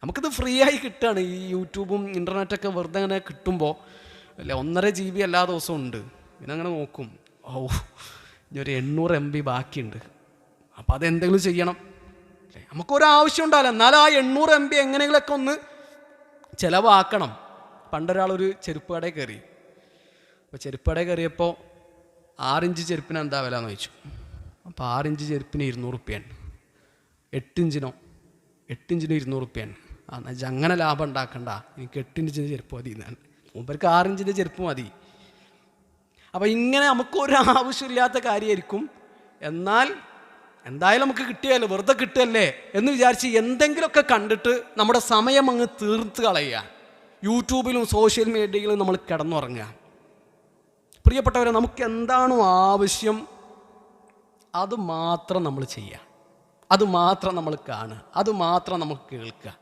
നമുക്കിത് ഫ്രീ ആയി കിട്ടുകയാണ്. ഈ യൂട്യൂബും ഇൻ്റർനെറ്റൊക്കെ വെറുതെ അങ്ങനെ കിട്ടുമ്പോൾ അല്ലേ, 1.5 GB എല്ലാ ദിവസവും ഉണ്ട്. പിന്നെ അങ്ങനെ നോക്കും, ഇനി ഒരു 800 MB ബാക്കിയുണ്ട്, അപ്പോൾ അതെന്തെങ്കിലും ചെയ്യണം. നമുക്കൊരാവശ്യം ഉണ്ടാവില്ല, എന്നാലും ആ 800 MB എങ്ങനെയെങ്കിലുമൊക്കെ ഒന്ന് ചിലവാക്കണം. പണ്ടൊരാളൊരു ചെരുപ്പ് കടയിൽ കയറി. അപ്പോൾ ചെരുപ്പ് കടയിൽ കയറിയപ്പോൾ 6 ഇഞ്ച് ചെരുപ്പിന് എന്താ വില എന്ന് ചോദിച്ചു. അപ്പോൾ 6 ഇഞ്ച് ചെരുപ്പിന് 200 റുപ്യാണ്. 8 ഇഞ്ചിന് 200 റുപ്യാണ്. എന്നാൽ അങ്ങനെ ലാഭം ഉണ്ടാക്കണ്ട, എനിക്ക് 8 ഇഞ്ചിൻ്റെ ചെരുപ്പ് മതി എന്നാണ്. മൂപ്പർക്ക് 6 ഇഞ്ചിൻ്റെ ചെരുപ്പ് മതി. അപ്പോൾ ഇങ്ങനെ നമുക്കൊരാവശ്യമില്ലാത്ത കാര്യമായിരിക്കും, എന്നാൽ എന്തായാലും നമുക്ക് കിട്ടിയല്ലോ, വെറുതെ കിട്ടുകയല്ലേ എന്ന് വിചാരിച്ച് എന്തെങ്കിലുമൊക്കെ കണ്ടിട്ട് നമ്മുടെ സമയം അങ്ങ് തീർത്ത് കളയുക. യൂട്യൂബിലും സോഷ്യൽ മീഡിയയിലും നമ്മൾ കിടന്നുറങ്ങുക. പ്രിയപ്പെട്ടവരെ, നമുക്ക് എന്താണോ ആവശ്യം അത് മാത്രം നമ്മൾ ചെയ്യുക, അത് മാത്രം നമ്മൾ കാണുക, അത് മാത്രം നമുക്ക് കേൾക്കുക.